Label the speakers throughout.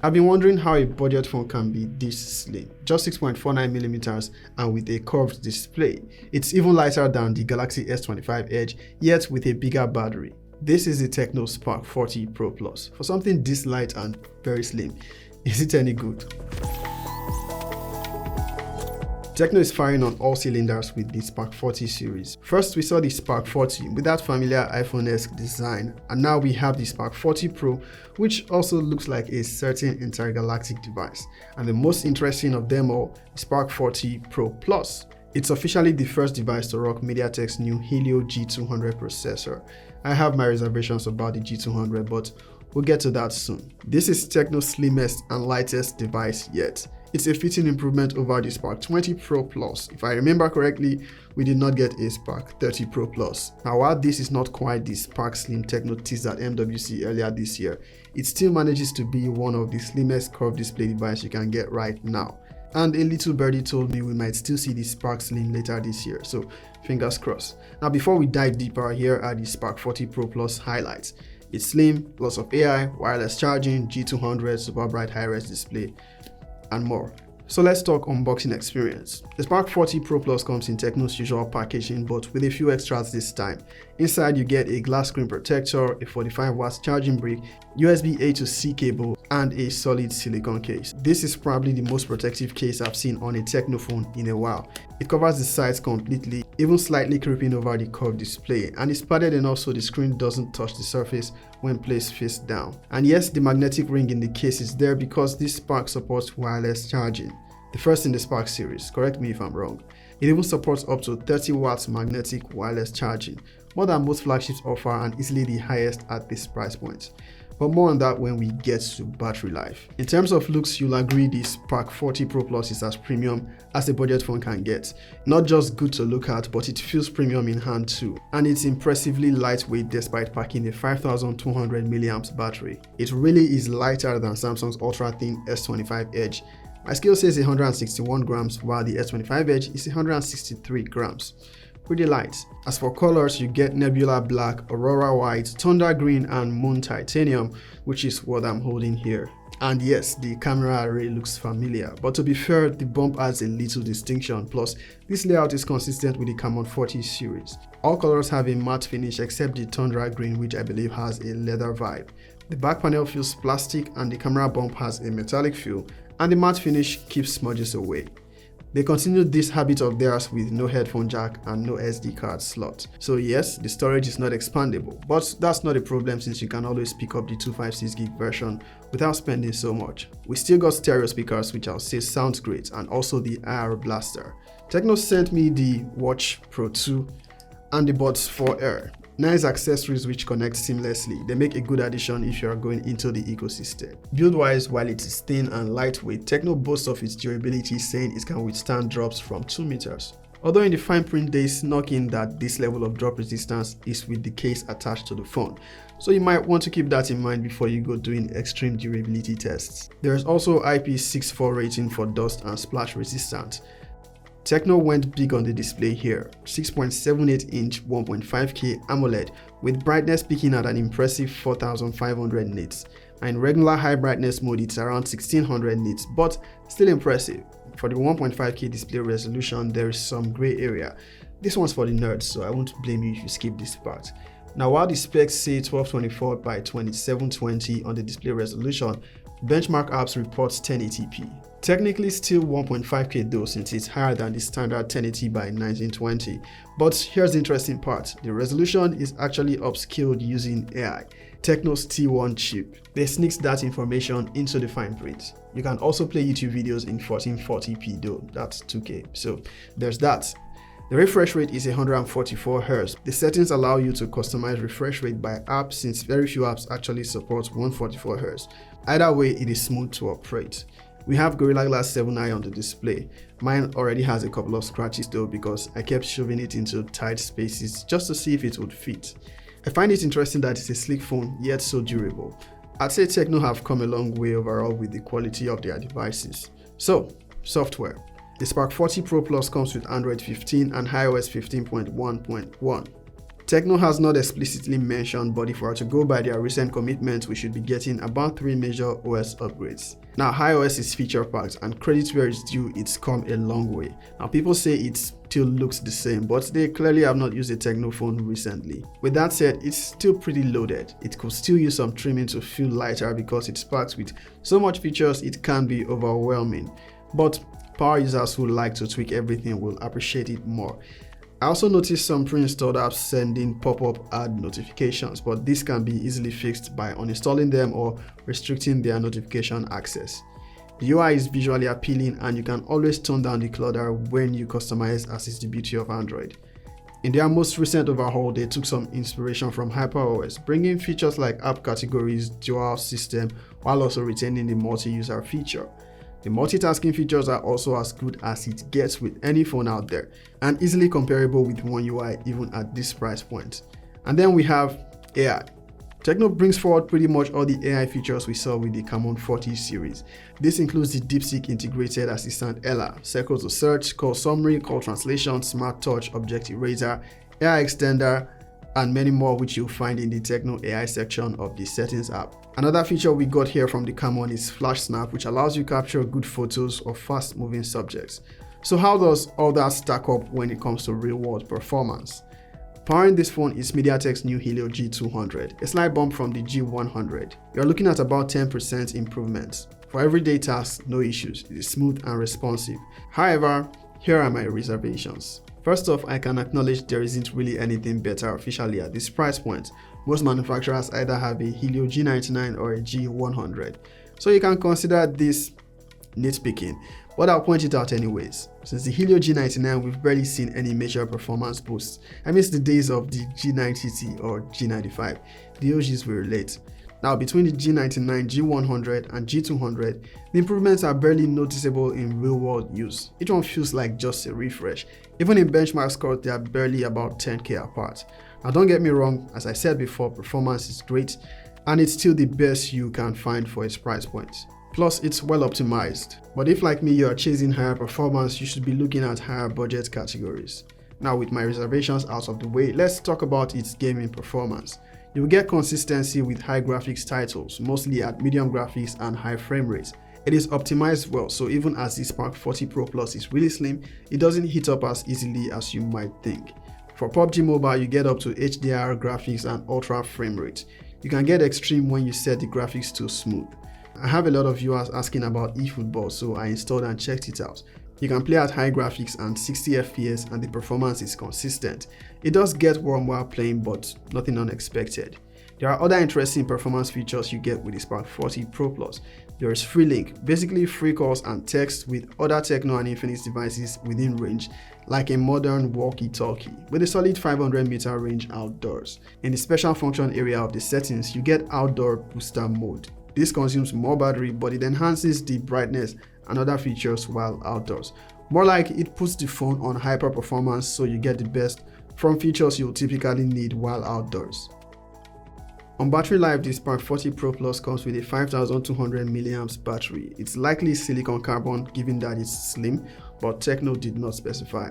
Speaker 1: I've been wondering how a budget phone can be this slim, just 6.49mm and with a curved display. It's even lighter than the Galaxy S25 Edge, yet with a bigger battery. This is the Tecno Spark 40 Pro Plus. For something this light and very slim, is it any good? Tecno is firing on all cylinders with the Spark 40 series. First, we saw the Spark 40 with that familiar iPhone-esque design, and now we have the Spark 40 Pro, which also looks like a certain intergalactic device. And the most interesting of them all, the Spark 40 Pro Plus. It's officially the first device to rock MediaTek's new Helio G200 processor. I have my reservations about the G200, but we'll get to that soon. This is Tecno's slimmest and lightest device yet. It's a fitting improvement over the Spark 20 Pro Plus. If I remember correctly, we did not get a Spark 30 Pro Plus. Now, while this is not quite the Spark Slim Tecno teased at MWC earlier this year, it still manages to be one of the slimmest curved display devices you can get right now. And a little birdie told me we might still see the Spark Slim later this year, so fingers crossed. Now, before we dive deeper, here are the Spark 40 Pro Plus highlights. It's slim, lots of AI, wireless charging, G200, super bright high-res display, and more. So let's talk unboxing experience. The Spark 40 Pro Plus comes in Tecno's usual packaging, but with a few extras this time. Inside you get a glass screen protector, a 45 watts charging brick, USB A to C cable, and a solid silicone case. This is probably the most protective case I've seen on a Tecno phone in a while. It covers the sides completely, even slightly creeping over the curved display, and it's padded enough so the screen doesn't touch the surface when placed face down. And yes, the magnetic ring in the case is there because this Spark supports wireless charging. The first in the Spark series, correct me if I'm wrong. It even supports up to 30 watts magnetic wireless charging, more than most flagships offer and easily the highest at this price point. But more on that when we get to battery life. In terms of looks, you'll agree the Spark 40 Pro Plus is as premium as a budget phone can get. Not just good to look at, but it feels premium in hand too. And it's impressively lightweight despite packing a 5200 mAh battery. It really is lighter than Samsung's ultra-thin S25 Edge. My scale says 161 grams, while the S25 Edge is 163 grams. Pretty light. As for colors, you get Nebula Black, Aurora White, Thunder Green, and Moon Titanium, which is what I'm holding here. And yes, the camera array looks familiar, but to be fair, the bump adds a little distinction, plus this layout is consistent with the Camon 40 series. All colors have a matte finish except the Thunder Green, which I believe has a leather vibe. The back panel feels plastic and the camera bump has a metallic feel, and the matte finish keeps smudges away. They continued this habit of theirs with no headphone jack and no SD card slot. So yes, the storage is not expandable, but that's not a problem since you can always pick up the 256GB version without spending so much. We still got stereo speakers, which I'll say sounds great, and also the IR blaster. Tecno sent me the Watch Pro 2 and the Buds 4R. Nice accessories which connect seamlessly. They make a good addition if you are going into the ecosystem. Build-wise, while it is thin and lightweight, Tecno boasts of its durability, saying it can withstand drops from 2 meters. Although in the fine print they snuck in that this level of drop resistance is with the case attached to the phone. So you might want to keep that in mind before you go doing extreme durability tests. There is also IP64 rating for dust and splash resistant. Tecno went big on the display here, 6.78-inch 1.5K AMOLED with brightness peaking at an impressive 4500 nits. And in regular high brightness mode it's around 1600 nits, but still impressive. For the 1.5K display resolution there is some gray area. This one's for the nerds, so I won't blame you if you skip this part. Now, while the specs say 1224 by 2720 on the display resolution, Benchmark Apps reports 1080p. Technically still 1.5K though, since it's higher than the standard 1080 by 1920. But here's the interesting part. The resolution is actually upscaled using AI, Tecno's T1 chip. They sneaks that information into the fine print. You can also play YouTube videos in 1440p though, that's 2K. So there's that. The refresh rate is 144 Hz. The settings allow you to customize refresh rate by app since very few apps actually support 144 Hz. Either way, it is smooth to operate. We have Gorilla Glass 7i on the display. Mine already has a couple of scratches though because I kept shoving it into tight spaces just to see if it would fit. I find it interesting that it's a sleek phone yet so durable. I'd say Tecno have come a long way overall with the quality of their devices. So, software. The Spark 40 Pro Plus comes with Android 15 and iOS 15.1.1. Tecno has not explicitly mentioned, but if we are to go by their recent commitments, we should be getting about 3 major OS upgrades. Now, iOS is feature packed, and credit where it's due, it's come a long way. Now, people say it still looks the same, but they clearly have not used a Tecno phone recently. With that said, it's still pretty loaded. It could still use some trimming to feel lighter because it's packed with so much features it can be overwhelming. But power users who like to tweak everything will appreciate it more. I also noticed some pre-installed apps sending pop-up ad notifications, but this can be easily fixed by uninstalling them or restricting their notification access. The UI is visually appealing, and you can always turn down the clutter when you customize, as is the beauty of Android. In their most recent overhaul, they took some inspiration from HyperOS, bringing features like app categories, dual system, while also retaining the multi-user feature. The multitasking features are also as good as it gets with any phone out there, and easily comparable with One UI even at this price point. And then we have AI. Tecno brings forward pretty much all the AI features we saw with the Camon 40 series. This includes the DeepSeek integrated assistant Ella, circle to search, call summary, call translation, smart touch, object eraser, AI extender, and many more, which you'll find in the Tecno AI section of the settings app. Another feature we got here from the Camon is Flash Snap, which allows you to capture good photos of fast moving subjects. So how does all that stack up when it comes to real world performance? Powering this phone is MediaTek's new Helio G200, a slight bump from the G100. You're looking at about 10% improvements. For everyday tasks, no issues, it is smooth and responsive. However, here are my reservations. First off, I can acknowledge there isn't really anything better officially at this price point. Most manufacturers either have a Helio G99 or a G100, so you can consider this nitpicking, but I'll point it out anyways. Since the Helio G99, we've barely seen any major performance boosts. I miss the days of the G90T or G95. The OGs will relate. Now, between the G99, G100, and G200, the improvements are barely noticeable in real-world use. Each one feels like just a refresh. Even in benchmark scores, they are barely about 10K apart. Now, don't get me wrong, as I said before, performance is great, and it's still the best you can find for its price point. Plus, it's well optimized. But if, like me, you are chasing higher performance, you should be looking at higher budget categories. Now, with my reservations out of the way, let's talk about its gaming performance. You will get consistency with high graphics titles, mostly at medium graphics and high frame rates. It is optimized well, so even as the Spark 40 Pro Plus is really slim, it doesn't heat up as easily as you might think. For PUBG Mobile, you get up to HDR graphics and ultra frame rate. You can get extreme when you set the graphics to smooth. I have a lot of viewers asking about eFootball, so I installed and checked it out. You can play at high graphics and 60 FPS, and the performance is consistent. It does get warm while playing, but nothing unexpected. There are other interesting performance features you get with the Spark 40 Pro Plus. There is free link, basically free calls and text with other Tecno and Infinix devices within range, like a modern walkie-talkie, with a solid 500-meter range outdoors. In the special function area of the settings, you get outdoor booster mode. This consumes more battery, but it enhances the brightness and other features while outdoors. More like it puts the phone on hyper performance, so you get the best from features you'll typically need while outdoors. On battery life, the Spark 40 Pro Plus comes with a 5200 mAh battery. It's likely silicon carbon given that it's slim, but Tecno did not specify.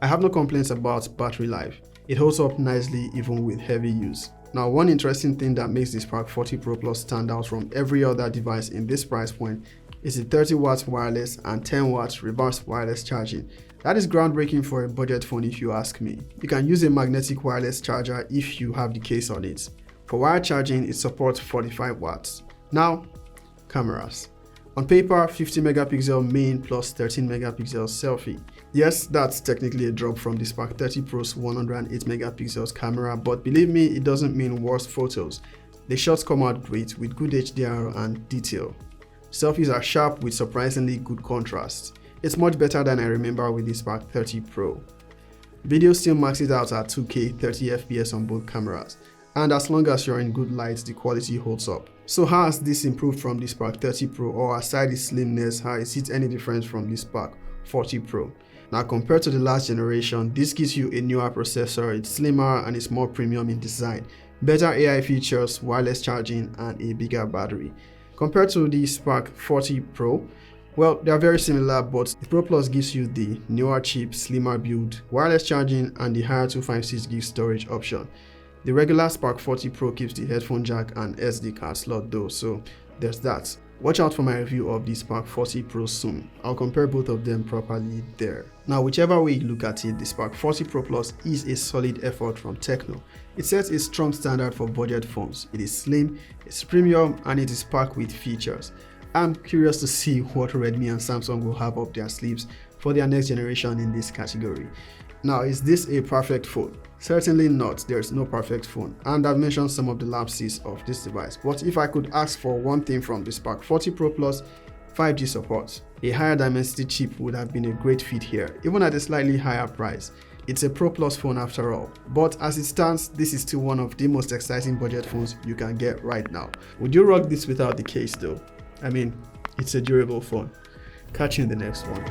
Speaker 1: I have no complaints about battery life. It holds up nicely even with heavy use. Now, one interesting thing that makes the Spark 40 Pro Plus stand out from every other device in this price point is the 30 watts wireless and 10 watts reverse wireless charging. That is groundbreaking for a budget phone if you ask me. You can use a magnetic wireless charger if you have the case on it. For wire charging, it supports 45 watts. Now, cameras. On paper, 50 megapixel main plus 13 megapixel selfie. Yes, that's technically a drop from the Spark 30 Pro's 108 megapixels camera, but believe me, it doesn't mean worse photos. The shots come out great with good HDR and detail. Selfies are sharp with surprisingly good contrast. It's much better than I remember with the Spark 30 Pro. Video still maxes out at 2K 30 FPS on both cameras, and as long as you're in good light, the quality holds up. So how has this improved from the Spark 30 Pro, or aside its slimness, how is it any different from the Spark 40 Pro? Now, compared to the last generation, this gives you a newer processor, it's slimmer and it's more premium in design, better AI features, wireless charging, and a bigger battery. Compared to the Spark 40 Pro, Well, they are very similar, but the Pro Plus gives you the newer chip, slimmer build, wireless charging, and the higher 256GB storage option. The regular Spark 40 Pro keeps the headphone jack and SD card slot though, so there's that. Watch out for my review of the Spark 40 Pro soon. I'll compare both of them properly there. Now, whichever way you look at it, the Spark 40 Pro Plus is a solid effort from Tecno. It sets a strong standard for budget phones. It is slim, it's premium, and it is packed with features. I'm curious to see what Redmi and Samsung will have up their sleeves for their next generation in this category. Now, is this a perfect phone? Certainly not. There's no perfect phone, and I've mentioned some of the lapses of this device. But if I could ask for one thing from the Spark 40 Pro Plus, 5G support. A higher Dimensity chip would have been a great fit here, even at a slightly higher price. It's a Pro Plus phone after all, but as it stands, this is still one of the most exciting budget phones you can get right now. Would you rock this without the case though? I mean, it's a durable phone. Catch you in the next one.